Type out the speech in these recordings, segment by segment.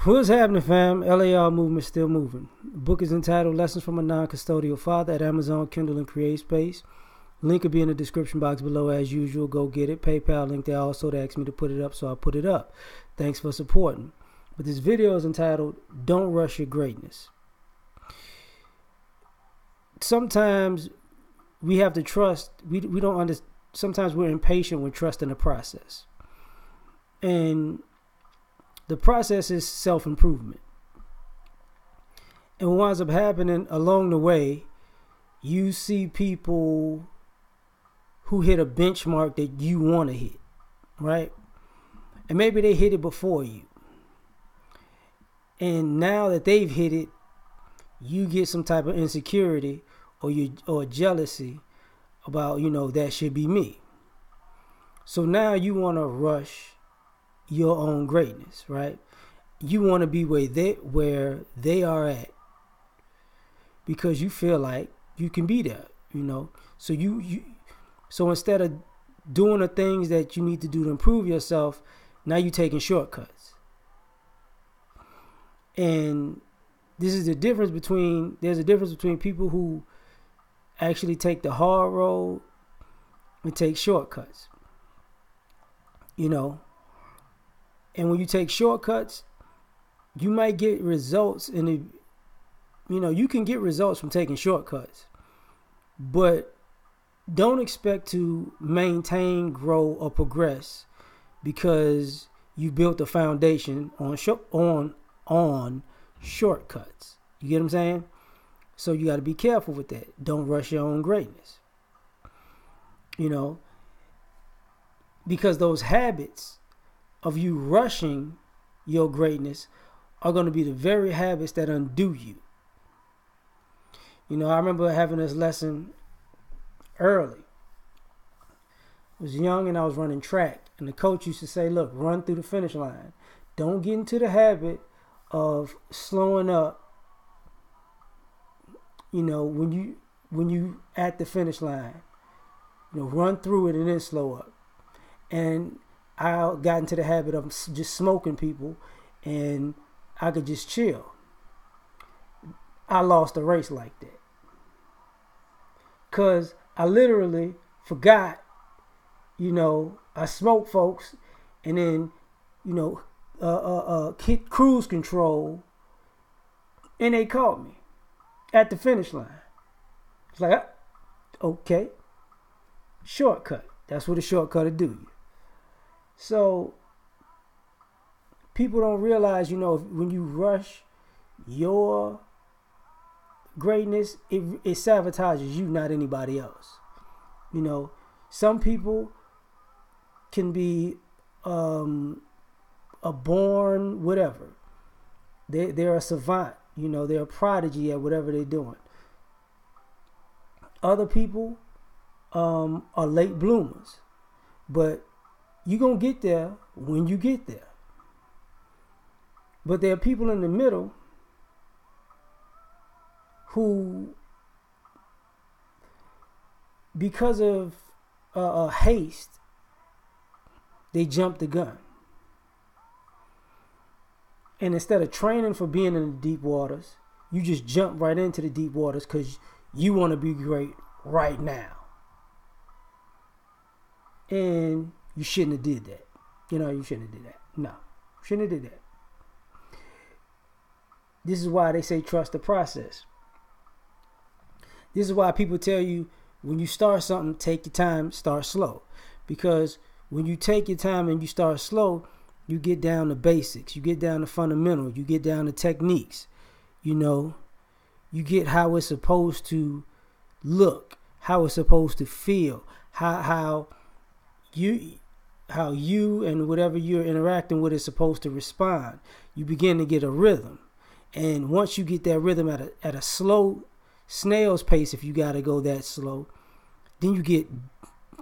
What's happening, fam? L.A.R. movement still moving. The book is entitled Lessons from a Non-Custodial Father at Amazon, Kindle, and CreateSpace. Link will be in the description box below as usual. Go get it. PayPal link there also. They asked me to put it up, so I put it up. Thanks for supporting. But this video is entitled Don't Rush Your Greatness. Sometimes we have to trust. We don't understand. Sometimes we're impatient when trusting the process. And the process is self-improvement. And what winds up happening along the way, you see people who hit a benchmark that you want to hit, right? And maybe they hit it before you. And now that they've hit it, you get some type of insecurity or jealousy about, that should be me. So now you want to rush your own greatness, right? You want to be where they are at because you feel like you can be there, So so instead of doing the things that you need to do to improve yourself, now you're taking shortcuts. And there's a difference between people who actually take the hard road and take shortcuts. And when you take shortcuts, you might get results you can get results from taking shortcuts. But don't expect to maintain, grow, or progress because you built a foundation on shortcuts. You get what I'm saying? So you got to be careful with that. Don't rush your own greatness. Because those habits of you rushing your greatness are going to be the very habits that undo you. I remember having this lesson early. I was young and I was running track, and the coach used to say, look, run through the finish line. Don't get into the habit of slowing up, when you at the finish line. Run through it and then slow up. And I got into the habit of just smoking people, and I could just chill. I lost a race like that. Because I literally forgot, I smoked folks, and then, hit cruise control, and they caught me at the finish line. It's like, okay, shortcut. That's what a shortcut will do you. So people don't realize, when you rush your greatness, it sabotages you, not anybody else. Some people can be a born whatever. They're a savant. They're a prodigy at whatever they're doing. Other people are late bloomers. But you're going to get there when you get there. But there are people in the middle who, because of haste, they jump the gun. And instead of training for being in the deep waters, you just jump right into the deep waters because you want to be great right now. And you shouldn't have did that. You shouldn't have did that. No, shouldn't have did that. This is why they say trust the process. This is why people tell you when you start something, take your time, start slow. Because when you take your time and you start slow, you get down to basics. You get down to fundamentals. You get down to techniques. You get how it's supposed to look, how it's supposed to feel, how you and whatever you're interacting with is supposed to respond. You begin to get a rhythm. And once you get that rhythm at a slow snail's pace, if you got to go that slow, then you get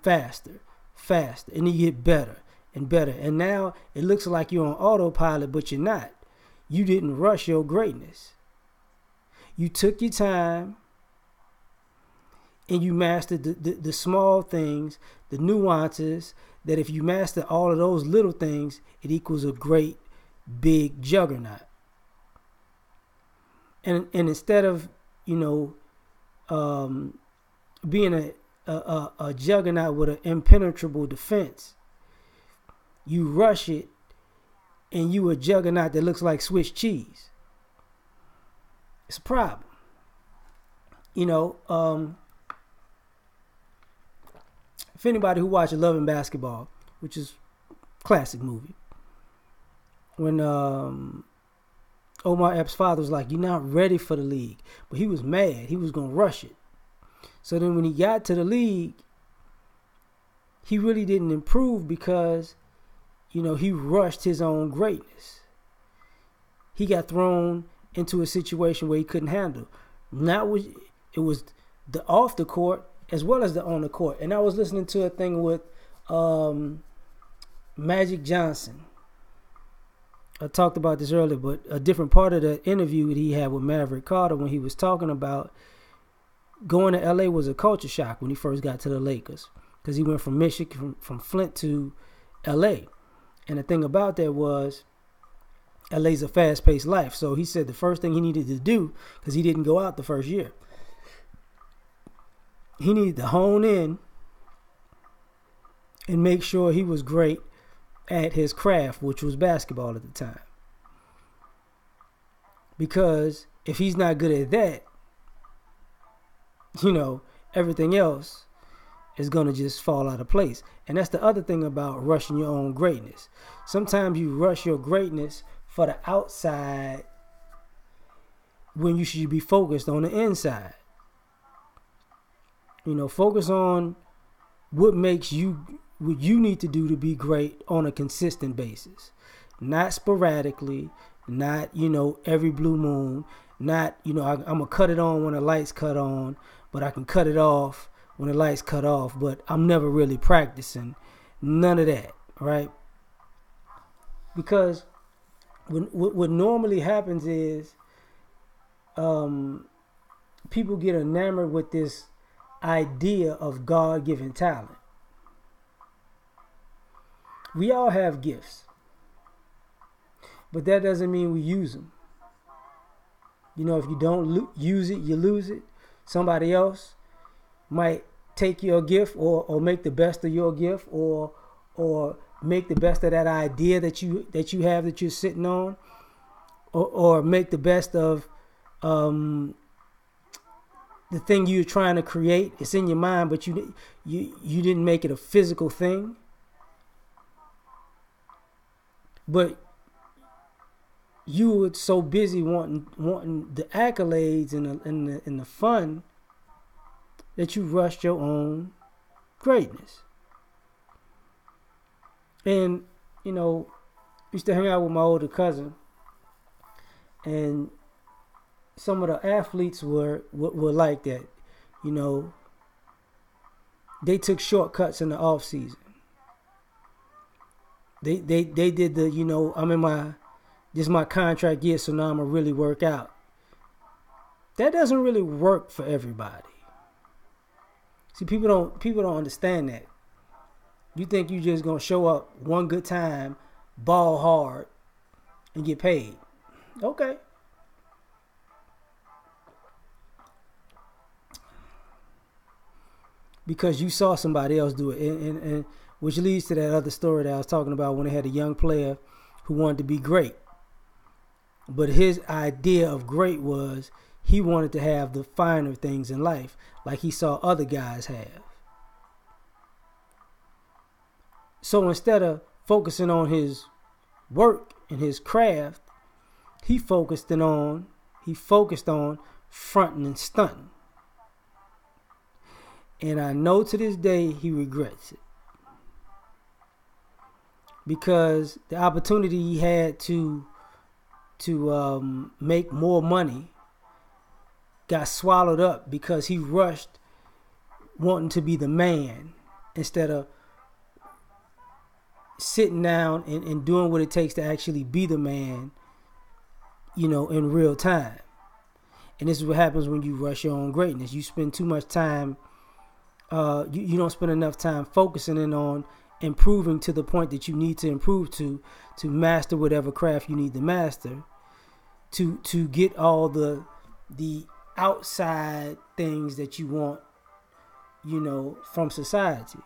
faster, and then you get better and better. And now it looks like you're on autopilot, but you're not. You didn't rush your greatness. You took your time and you mastered the small things, the nuances, that if you master all of those little things, it equals a great big juggernaut. And instead of, you know, being a juggernaut with an impenetrable defense, you rush it and you a juggernaut that looks like Swiss cheese. It's a problem. You know, if anybody who watched Love and Basketball, which is a classic movie, when Omar Epps' father was like, "You're not ready for the league," but he was mad. He was gonna rush it. So then when he got to the league, he really didn't improve because, you know, he rushed his own greatness. He got thrown into a situation where he couldn't handle. It was the off the court as well as the on the court. And I was listening to a thing with Magic Johnson. I talked about this earlier, but a different part of the interview that he had with Maverick Carter when he was talking about going to L.A. was a culture shock when he first got to the Lakers, because he went from Michigan, from Flint to L.A. And the thing about that was L.A.'s a fast-paced life. So he said the first thing he needed to do, because he didn't go out the first year, he needed to hone in and make sure he was great at his craft, which was basketball at the time. Because if he's not good at that, you know, everything else is going to just fall out of place. And that's the other thing about rushing your own greatness. Sometimes you rush your greatness for the outside when you should be focused on the inside. You know, focus on what you need to do to be great on a consistent basis. Not sporadically, not, you know, every blue moon, not, you know, I'm going to cut it on when the lights cut on, but I can cut it off when the lights cut off, but I'm never really practicing. None of that, right? Because what normally happens is people get enamored with this idea of God-given talent. We all have gifts, but that doesn't mean we use them. You know, if you don't use it, you lose it. Somebody else might take your gift or make the best of your gift or make the best of that idea that you have that you're sitting on, or make the best of the thing you're trying to create. It's in your mind, but you didn't make it a physical thing. But you were so busy wanting the accolades and the fun that you rushed your own greatness. And, you know, used to hang out with my older cousin, and some of the athletes were like that. You know, they took shortcuts in the off season. They did the, you know, this is my contract year, so now I'm gonna really work out. That doesn't really work for everybody. See, people don't understand that. You think you just gonna show up one good time, ball hard, and get paid. Okay. Because you saw somebody else do it. And which leads to that other story that I was talking about when they had a young player who wanted to be great. But his idea of great was he wanted to have the finer things in life, like he saw other guys have. So instead of focusing on his work and his craft, he focused on fronting and stunting. And I know to this day he regrets it. Because the opportunity he had to make more money got swallowed up because he rushed wanting to be the man instead of sitting down and doing what it takes to actually be the man, you know, in real time. And this is what happens when you rush your own greatness. You spend too much time, you don't spend enough time focusing in on improving to the point that you need to improve to master whatever craft you need to master, to get all the the outside things that you want, from society.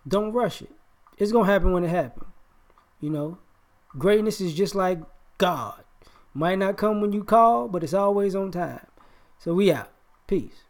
Don't rush it. It's going to happen when it happens. Greatness is just like God. Might not come when you call, but it's always on time. So we out. Peace.